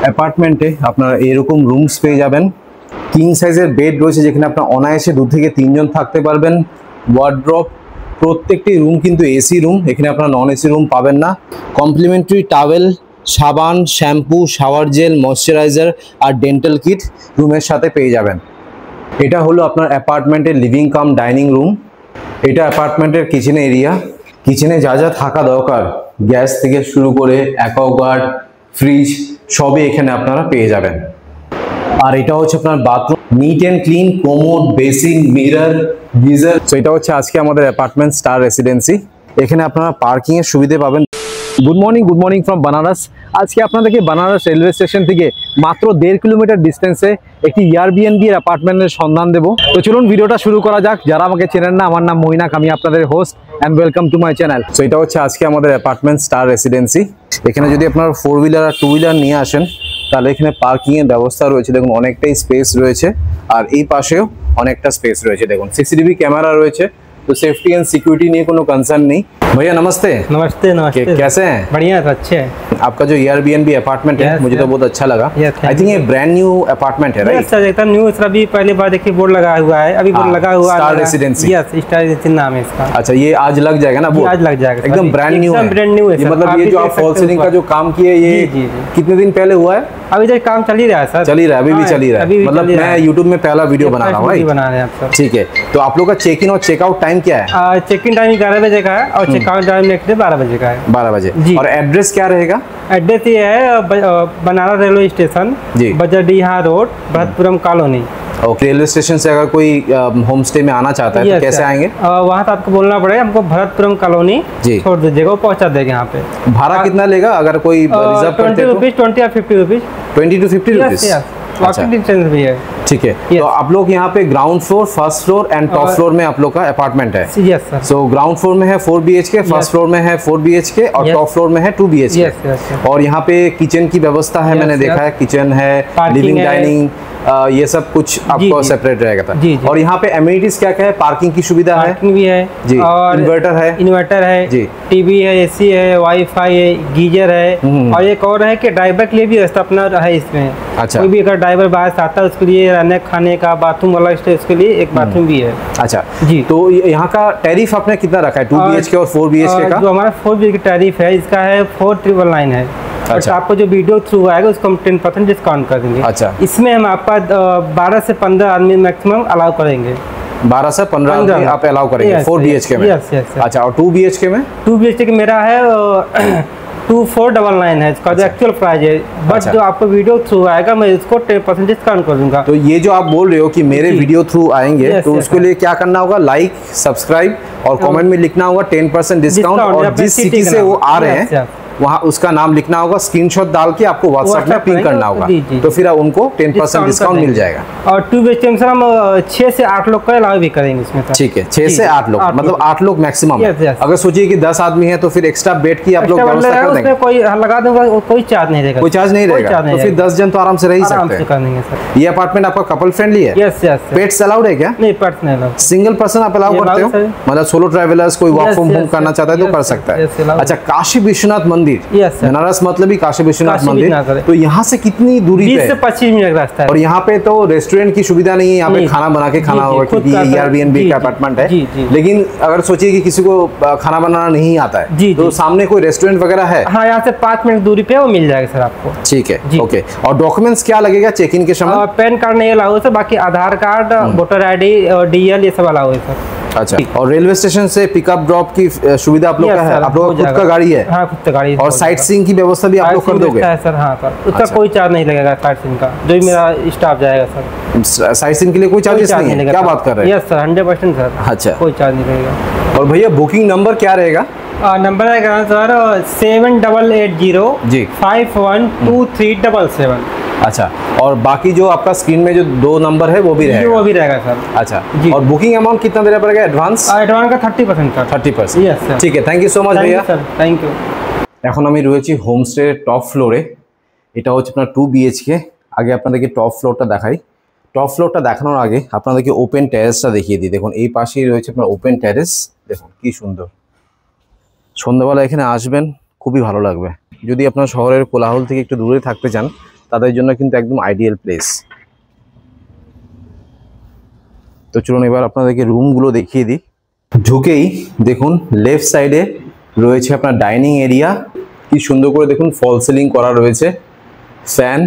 অ্যাপার্টমেন্টে আপনারা এরকম রুমস পেয়ে যাবেন। কিং সাইজের বেড রয়েছে যেখানে আপনার অনায়াসে 2 থেকে 3 জন থাকতে পারবেন। ওয়ার্ড্রপ, প্রত্যেকটি রুম কিন্তু এসি রুম, এখানে আপনারা নন এসি রুম পাবেন না। কমপ্লিমেন্টারি টাওয়েল, সাবান, শ্যাম্পু, শাওয়ার জেল, ময়শ্চারাইজার আর ডেন্টাল কিট রুমের সাথে পেয়ে যাবেন। এটা হলো আপনার অ্যাপার্টমেন্টের লিভিং কাম ডাইনিং রুম। এটা অ্যাপার্টমেন্টের কিচেন এরিয়া। কিচেনে যা যা থাকা দরকার, গ্যাস থেকে শুরু করে অ্যাকোয়াগার্ড, ফ্রিজ সবই এখানে আপনারা পেয়ে যাবেন। আর এটা হচ্ছে আপনার bathroom, neat and clean, commode, basin, mirror, geyser. তো এটা হচ্ছে আজকে আমাদের অ্যাপার্টমেন্ট স্টার রেসিডেন্সি। এখানে আপনারা পার্কিং এর সুবিধা পাবেন। Good morning from Banaras. আজকে আপনাদেরকে বানারস রেলওয়ে স্টেশন থেকে মাত্র 1.5 কিলোমিটার ডিস্টেন্সে একটি এয়ারবিএনবি এর অ্যাপার্টমেন্টের সন্ধান দেব। তো চলুন ভিডিওটা শুরু করা যাক। যারা আমাকে চেনেন না, আমার নাম মইনাক, আমি আপনাদের host and welcome to my channel. তো এটা হচ্ছে আজকে আমাদের অ্যাপার্টমেন্ট স্টার রেসিডেন্সি। এখানে যদি আপনারা 4 হুইলার আর 2 হুইলার নিয়ে আসেন তাহলে এখানে পার্কিং এর ব্যবস্থা রয়েছে। দেখুন অনেকটাই স্পেস রয়েছে, আর এই পাশেও অনেকটা স্পেস রয়েছে। দেখুন সিসিটিভি ক্যামেরা রয়েছে, तो सेफ्टी एंड सिक्योरिटी नहीं कोनो कंसर्न नहीं। भैया नमस्ते। नमस्ते नमस्ते। कैसे हैं? बढ़िया, अच्छे हैं। आपका जो एयरबीएनबी अपार्टमेंट है मुझे तो बहुत अच्छा लगा। आई थिंक ये ब्रांड न्यू अपार्टमेंट है, राइट? सर एकदम न्यू, इसका भी पहली बार देखिए बोर्ड लगा हुआ है, अभी बोर्ड लगा हुआ है star residency. Yes, star residency नाम है इसका। अच्छा, ये आज लग जाएगा ना? आज लग जाएगा, एकदम ब्रांड न्यू है। ब्रांड न्यू है ये मतलब ये जो आप फॉल सीलिंग का जो काम किए ये कितने दिन पहले हुआ है? अभी तक काम चल ही रहा है सर, चल ही रहा है, अभी भी चल ही रहा है। मतलब मैं यूट्यूब में पहला वीडियो बना रहा हूँ, बना रहे हैं आप सर। ठीक है, तो आप लोग का चेक इन और चेकआउट टाइम क्या है? चेक इन टाइम 11 बजे का है और चेकआउट टाइम नेक्स्ट डे 12 बजे का है। 12 बजे। और एड्रेस क्या रहेगा? एड्रेस ये है Banaras railway station, Bajardiha road, Bharatpuram colony. Okay, railway station से अगर कोई होम स्टे में आना चाहता है तो कैसे आएंगे? वहाँ तो आपको बोलना पड़ेगा, हमको भरतपुरम कॉलोनी छोड़ दीजिएगा, वो पहुँचा देगा यहाँ पे। भाड़ा कितना लेगा अगर कोई रिजर्व करते हैं? 20 या 50 rupees. 20 to 50 rupees. Walking distance भी है। ठीक है, तो आप लोग यहाँ पे ground floor, first floor and top floor में आप लोग का अपार्टमेंट है? Yes sir. So ground floor में है 4 BHK, फर्स्ट फ्लोर में है 4 BHK और टॉप फ्लोर में है 2 BHK। और यहाँ पे किचन की व्यवस्था है, मैंने देखा है, किचन है, लिविंग डाइनिंग, ये सब कुछ आपको सेपरेट रहेगा था। और यहाँ पे एमिनिटीज क्या क्या है? पार्किंग की सुविधा है, पार्किंग भी है जी, और इन्वर्टर है जी, टीवी है, एसी है, वाईफाई है, गीजर है, और एक और है कि ड्राइवर के लिए भी व्यवस्था अपना है इसमें। अच्छा, कोई भी अगर ड्राइवर बाहर से आता है उसके लिए रहने खाने का बाथरूम अलग से, उसके लिए एक बाथरूम भी है। अच्छा जी, तो यहाँ का टैरिफ आपने कितना रखा है? 2 BHK और 4 BHK का? जो हमारा 4 BHK टैरिफ है इसका है 4999 है। अच्छा, आपको जो वीडियो थ्रू आएगा उसको हम 10% डिस्काउंट कर देंगे। अच्छा, इसमें हम आपका 12 से 15 आदमी मैक्सिमम अलाउ करेंगे। 12 से 15 आदमी आप अलाउ करेंगे 4 BHK में? यस। अच्छा, और 2 BHK में? 2 BHK के मेरा है 2499 है इसका जो एक्चुअल प्राइस है, बट जो आपको वीडियो थ्रू आएगा मैं इसको 10% डिस्काउंट कर दूंगा। तो ये जो आप बोल रहे हो कि मेरे वीडियो थ्रू आएंगे तो उसके लिए क्या करना होगा? लाइक, सब्सक्राइब और कमेंट में लिखना होगा 10% डिस्काउंट, और जिस सिटी से वो आ रहे हैं वहाँ उसका नाम लिखना होगा, स्क्रीनशॉट डाल के आपको व्हाट्सएप में पिन करना होगा, तो फिर उनको 10% डिस्काउंट मिल जाएगा। और 2 BHK में हम 6 से 8 लोग का अलाउ भी करेंगे इसमें। ठीक है, 6 से 8 लोग, मतलब 8 लोग मैक्सिमम। अगर सोचिए कि 10 आदमी है तो फिर एक्स्ट्रा बेड की आप लोग व्यवस्था कर देंगे? कोई लगा दूंगा, कोई चार्ज नहीं रहेगा। कोई चार्ज नहीं रहेगा, तो फिर 10 जन तो आराम से रह ही सकते हैं। ये अपार्टमेंट आपका कपल फ्रेंडली है? Yes yes. पेट्स अलाउड है क्या? नहीं, पेट्स नहीं अलाउड। सिंगल पर्सन आप अलाउ करते हो? मतलब सोलो ट्रैवलर्स कोई वर्क फ्रॉम होम करना चाहता है तो कर सकता है। अच्छा, काशी विश्वनाथ मंदिर, मतलब ही काशी विश्वनाथ मंदिर, तो यहाँ से कितनी दूरी पे? 20 से 25 मिनट का रास्ता है। और यहाँ पे तो रेस्टोरेंट की सुविधा नहीं है, यहाँ पे खाना बना के खाना होगा क्योंकि ये एयरबीएनबी का अपार्टमेंट है। लेकिन अगर सोचिए कि किसी को खाना बनाना नहीं आता है तो सामने कोई रेस्टोरेंट वगैरह है? हाँ, यहाँ से 5 मिनट दूरी पे वो मिल जाएगा सर आपको। ठीक है, ओके। और डॉक्यूमेंट्स क्या लगेगा चेक इन के समय? पैन कार्ड नहीं अलाउ है सर, बाकी आधार कार्ड, वोटर ID और DL ये सब अलाउ है सर। अच्छा, और रेलवे स्टेशन से पिकअप ड्रॉप की सुविधा आप लोग का है? आप लोग खुद का गाड़ी है? हाँ, खुद का गाड़ी है। और साइट सीइंग की व्यवस्था भी आप लोग कर दोगे? सर हाँ सर, उसका कोई चार्ज नहीं लगेगा साइट सीइंग का, जो मेरा स्टाफ जाएगा सर। साइट सीइंग के लिए कोई चार्जेस नहीं है? क्या बात कर रहे हैं? Yes sir, 100% sir. अच्छा, कोई चार्ज नहीं लगेगा। और भैया बुकिंग नंबर क्या रहेगा? नंबर रहेगा सर 7880 512377। अच्छा, और बाकी जो आपका स्क्रीन में जो 2 नंबर है वो भी रहेगा? वो भी रहेगा सर। अच्छा, और बुकिंग अमाउंट कितना देना पड़ेगा एडवांस? एडवांस का 30% सर। 30%? Yes sir. ठीक है, थैंक यू सो मच भैया। Thank you. এখন আমি রয়েছি হোমস্টে টপ ফ্লোরে। এটা হচ্ছে আপনার 2 BHK। আগে আপনাদেরকে টপ ফ্লোরটা দেখাই। টপ ফ্লোরটা দেখানোর আগে আপনাদেরকে ওপেন টেরেসটা দেখিয়ে দিই। দেখুন এই পাশেই রয়েছে আপনার ওপেন টেরেস, দেখুন কি সুন্দর। সন্ধ্যাবেলা এখানে আসবেন, খুবই ভালো লাগবে। যদি আপনার শহরের কোলাহল থেকে একটু দূরে থাকতে চান তাদের জন্য কিন্তু একদম আইডিয়াল প্লেস। তো চলুন এবার আপনাদেরকে রুমগুলো দেখিয়ে দিই। ঢুকেই দেখুন লেফট সাইডে রয়েছে আপনার ডাইনিং এরিয়া, কি সুন্দর করে দেখুন ফল সিলিং করা রয়েছে, ফ্যান,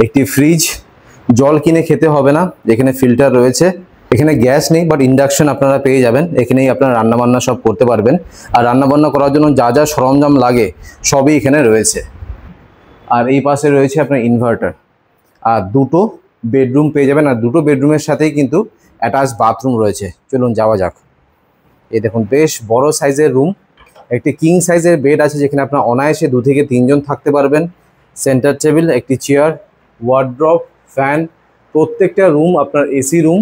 একটি ফ্রিজ, জল কিনে খেতে হবে না, এখানে ফিল্টার রয়েছে, এখানে গ্যাস নেই বাট ইন্ডাকশন আপনারা পেয়ে যাবেন, এখানেই আপনারা রান্নাবান্না সব করতে পারবেন। আর রান্নাবান্না করার জন্য যা যা সরঞ্জাম লাগে সবই এখানে রয়েছে। আর এই পাশে রয়েছে আপনার ইনভার্টার। আর দুটো বেডরুম পেয়ে যাবেন, আর দুটো বেডরুমের সাথেই কিন্তু অ্যাটাচ বাথরুম রয়েছে। চলুন যাওয়া যাক। এই দেখুন বেশ বড় সাইজের রুম, একটি কিং সাইজের বেড আছে যেখানে আপনার অনায়াসে 2 থেকে 3 জন থাকতে পারবেন, সেন্টার টেবিল, একটি চেয়ার, ওয়ার্ড্রপ, ফ্যান, প্রত্যেকটা রুম আপনার AC room,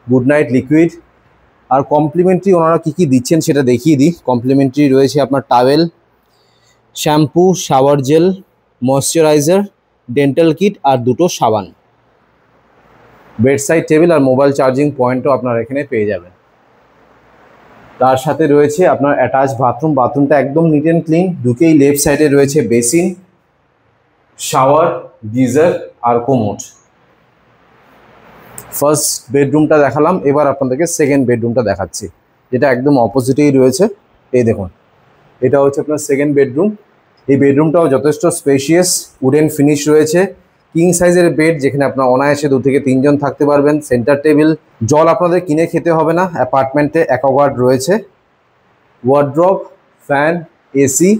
good night liquid. আর কমপ্লিমেন্টারি ওনারা কী কী দিচ্ছেন সেটা দেখিয়ে দিই। কমপ্লিমেন্টারি রয়েছে আপনার towel, shampoo, shower gel, moisturizer, dental kit আর দুটো সাবান। বেডসাইড টেবিল আর মোবাইল চার্জিং পয়েন্টও আপনারা এখানে পেয়ে যাবেন। তার সাথে রয়েছে আপনার অ্যাটাচ বাথরুম, বাথরুমটা একদম নিট অ্যান্ড ক্লিন। ঢুকেই লেফট সাইডে রয়েছে বেসিন, শাওয়ার, গিজার আর কোমোড। ফার্স্ট বেডরুমটা দেখালাম, এবার আপনাদেরকে সেকেন্ড বেডরুমটা দেখাচ্ছি, যেটা একদম অপোজিটেই রয়েছে। এই দেখুন এটা হচ্ছে আপনার সেকেন্ড বেডরুম। এই বেডরুমটাও যথেষ্ট স্পেশিয়াস, উডেন ফিনিশ রয়েছে, কিং সাইজের বেড যেখানে আপনার অনায়াসে 2 থেকে 3 জন থাকতে পারবেন, সেন্টার টেবিল, জল আপনাদের কিনে খেতে হবে না, অ্যাপার্টমেন্টে অ্যাকোয়াগার্ড রয়েছে, ওয়ার্ড্রপ, ফ্যান, এসি,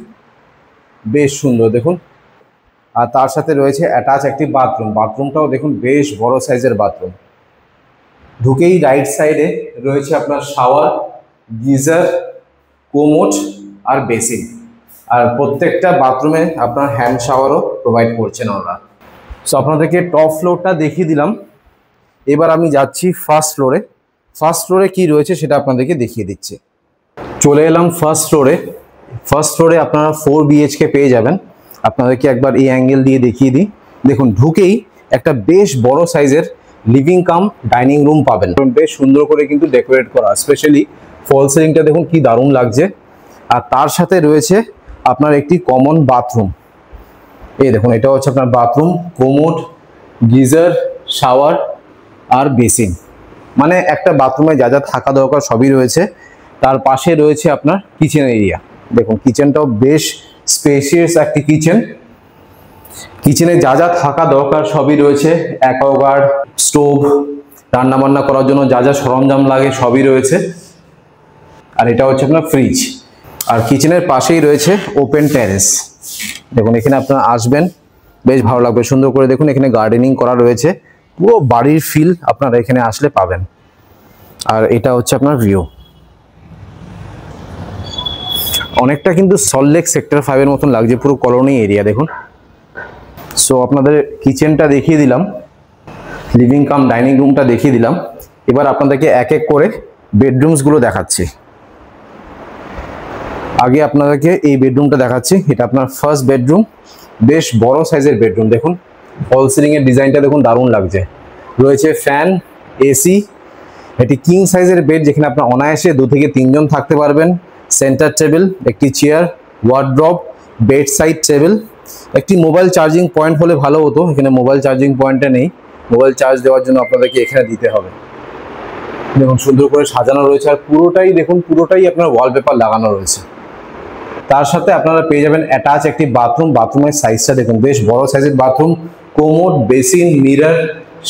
বেশ সুন্দর দেখুন। আর তার সাথে রয়েছে অ্যাটাচ একটি বাথরুম, বাথরুমটাও দেখুন বেশ বড় সাইজের বাথরুম। ঢুকেই রাইট সাইডে রয়েছে আপনার শাওয়ার, গিজার, কোমোড আর বেসিন। আর প্রত্যেকটা বাথরুমে আপনার হ্যান্ড শাওয়ারও প্রোভাইড করছেন ওরা। সো আপনাদেরকে টপ ফ্লোরটা দেখিয়ে দিলাম, এবার আমি যাচ্ছি ফার্স্ট ফ্লোরে। ফার্স্ট ফ্লোরে কী রয়েছে সেটা আপনাদেরকে দেখিয়ে দিচ্ছি। চলে এলাম ফার্স্ট ফ্লোরে। ফার্স্ট ফ্লোরে আপনারা 4 BHK পেয়ে যাবেন। আপনাদেরকে একবার এই অ্যাঙ্গেল দিয়ে দেখিয়ে দিই। দেখুন ঢুকেই একটা বেশ বড় সাইজের লিভিং কাম ডাইনিং রুম পাবেন, বেশ সুন্দর করে কিন্তু ডেকোরেট করা, স্পেশালি ফল সিলিংটা দেখুন কি দারুণ লাগছে। আর তার সাথে রয়েছে আপনার একটি কমন বাথরুম। এই দেখুন এটা হচ্ছে আপনার বাথরুম, কোমোড, গিজার, শাওয়ার আর বেসিন, মানে একটা বাথরুমে যা যা থাকা দরকার সবই রয়েছে। তার পাশে রয়েছে আপনার কিচেন এরিয়া। দেখুন কিচেনটাও বেশ স্পেশিয়াস একটি কিচেন, কিচেনে যা যা থাকা দরকার সবই রয়েছে, অ্যাকোয়াগার্ড, স্টোভ, রান্নাবান্না করার জন্য যা যা সরঞ্জাম লাগে সবই রয়েছে। আর এটা হচ্ছে আপনার ফ্রিজ। আর কিচেনের পাশেই রয়েছে ওপেন টেরেস। দেখুন এখানে আপনারা আসবেন, বেশ ভালো লাগবে, সুন্দর করে দেখুন এখানে গার্ডেনিং করা রয়েছে, পুরো বাড়ির ফিল আপনারা এখানে আসলে পাবেন। আর এটা হচ্ছে আপনার ভিউ, অনেকটা কিন্তু সল্টলেক সেক্টর 5 এর মতন লাগছে, পুরো কলোনি এরিয়া দেখুন। সো আপনাদের কিচেনটা দেখিয়ে দিলাম, লিভিং কাম ডাইনিং রুমটা দেখিয়ে দিলাম। এবার আপনাদেরকে এক এক করে বেডরুমসগুলো দেখাচ্ছি। আগে আপনাদেরকে এই বেডরুমটা দেখাচ্ছি, এটা আপনার ফার্স্ট বেডরুম, বেশ বড় সাইজের বেডরুম। দেখুন ফল সিলিং এর ডিজাইনটা দেখুন দারুণ লাগছে, রয়েছে ফ্যান, এসি, একটি কিং সাইজের বেড যেখানে আপনার অনায়াসে 2 থেকে 3 জন থাকতে পারবেন, সেন্টার টেবিল, একটি chair, wardrobe, bed side table, একটি মোবাইল চার্জিং পয়েন্ট হলে ভালো হতো, এখানে মোবাইল চার্জিং পয়েন্টটা নেই, মোবাইল চার্জ দেওয়ার জন্য আপনাদেরকে এখানে দিতে হবে। দেখুন সুন্দর করে সাজানো রয়েছে, আর পুরোটাই দেখুন পুরোটাই আপনার ওয়ালপেপার লাগানো রয়েছে। তার সাথে আপনারা পেয়ে যাবেন অ্যাটাচ একটি বাথরুম, বাথরুমের সাইজটা দেখুন বেশ বড় সাইজের bathroom, commode, basin, mirror,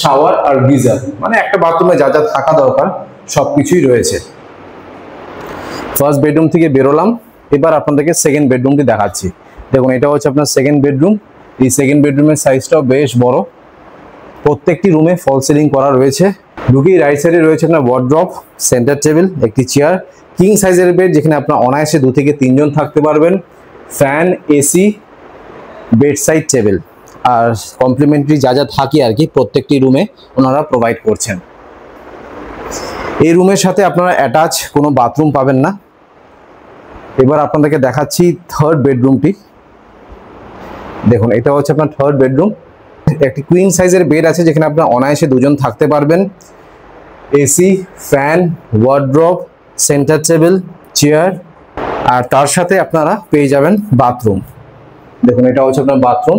shower আর গিজার, মানে একটা বাথরুমে যা যা থাকা দরকার সবকিছুই রয়েছে। ফার্স্ট বেডরুম থেকে বেরোলাম, এবার আপনাদেরকে সেকেন্ড বেডরুমটি দেখাচ্ছি। দেখুন এটা হচ্ছে আপনার সেকেন্ড বেডরুম। এই সেকেন্ড বেডরুমের সাইজটাও বেশ বড়, প্রত্যেকটি রুমে ফল সিলিং করা রয়েছে। ঢুকেই রাইট সাইডে রয়েছে আপনার ওয়ার্ড্রপ, সেন্টার টেবিল, একটি চেয়ার, কিং সাইজের বেড যেখানে আপনার অনায়াসে 2 থেকে 3 জন থাকতে পারবেন, fan, AC, bed side table, আর কমপ্লিমেন্টারি যা যা থাকে আর কি প্রত্যেকটি রুমে ওনারা প্রোভাইড করছেন। এই রুমের সাথে আপনারা অ্যাটাচ কোনো বাথরুম পাবেন না। এবার আপনাদেরকে দেখাচ্ছি থার্ড বেডরুমটি। দেখুন এটা হচ্ছে আপনার থার্ড বেডরুম, একটি কুইন সাইজের বেড আছে যেখানে আপনার অনায়াসে 2 জন থাকতে পারবেন, AC, fan, wardrobe, center table, chair, আর তার সাথে আপনারা পেয়ে যাবেন বাথরুম। দেখুন এটা হচ্ছে আপনার বাথরুম,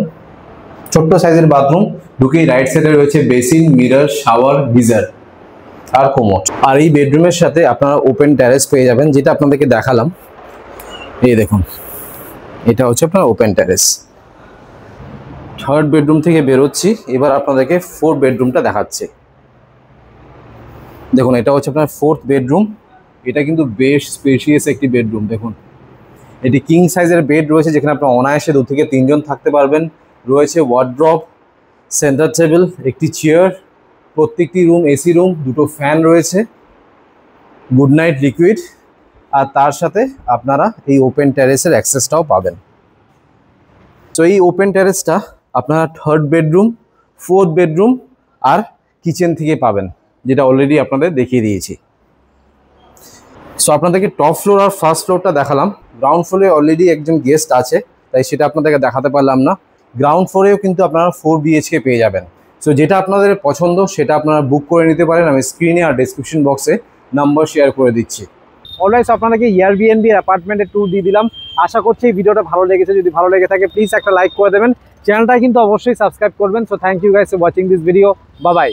ছোট্ট সাইজের বাথরুম, ঢুকেই রাইট সাইডে রয়েছে বেসিন, মিরর, শাওয়ার, গিজার আর কোমোড। আর এই বেডরুমের সাথে আপনারা ওপেন টেরেস পেয়ে যাবেন, যেটা আপনাদেরকে দেখালাম। এই দেখুন, এটা হচ্ছে আপনার ওপেন টেরেস। থার্ড বেডরুম থেকে বেরোচ্ছি, এবার আপনাদেরকে ফোর্থ বেডরুমটা দেখাচ্ছি। দেখুন, এটা হচ্ছে আপনার ফোর্থ বেডরুম। এটা কিন্তু বেশ স্পেশিয়াস একটি বেডরুম। দেখুন, এটি কিং সাইজের বেড রয়েছে, যেখানে আপনার অনায়াসে 2 থেকে 3 জন থাকতে পারবেন। রয়েছে ওয়ার্ড্রপ, সেন্টার টেবিল, একটি চেয়ার। প্রত্যেকটি রুম এসি রুম, 2টো ফ্যান রয়েছে, গুড নাইট লিকুইড। আর তার সাথে আপনারা এই ওপেন টেরেসের অ্যাক্সেসটাও পাবেন। তো এই ওপেন টেরেসটা আপনারা থার্ড বেডরুম, ফোর্থ বেডরুম আর কিচেন থেকে পাবেন, যেটা অলরেডি আপনাদের দেখিয়ে দিয়েছি। সো আপনাদেরকে টপ ফ্লোর আর ফার্স্ট ফ্লোরটা দেখালাম। গ্রাউন্ড ফ্লোরে অলরেডি একজন গেস্ট আছে, তাই সেটা আপনাদেরকে দেখাতে পারলাম না। গ্রাউন্ড ফ্লোরেও কিন্তু আপনারা 4 BHK পেয়ে যাবেন। সো যেটা আপনাদের পছন্দ সেটা আপনারা বুক করে নিতে পারেন। আমি স্ক্রিনে আর ডেসক্রিপশন বক্সে নাম্বার শেয়ার করে দিচ্ছি। অলরাইট, আপনাদেরকে এয়ারবিএনবি অ্যাপার্টমেন্টের ট্যুর দিয়ে দিলাম। আশা করছি এই ভিডিওটা ভালো লেগেছে। যদি ভালো লেগে থাকে প্লিজ একটা লাইক করে দেবেন, চ্যানেলটা কিন্তু অবশ্যই সাবস্ক্রাইব করবেন। So thank you guys for watching this video. Bye by.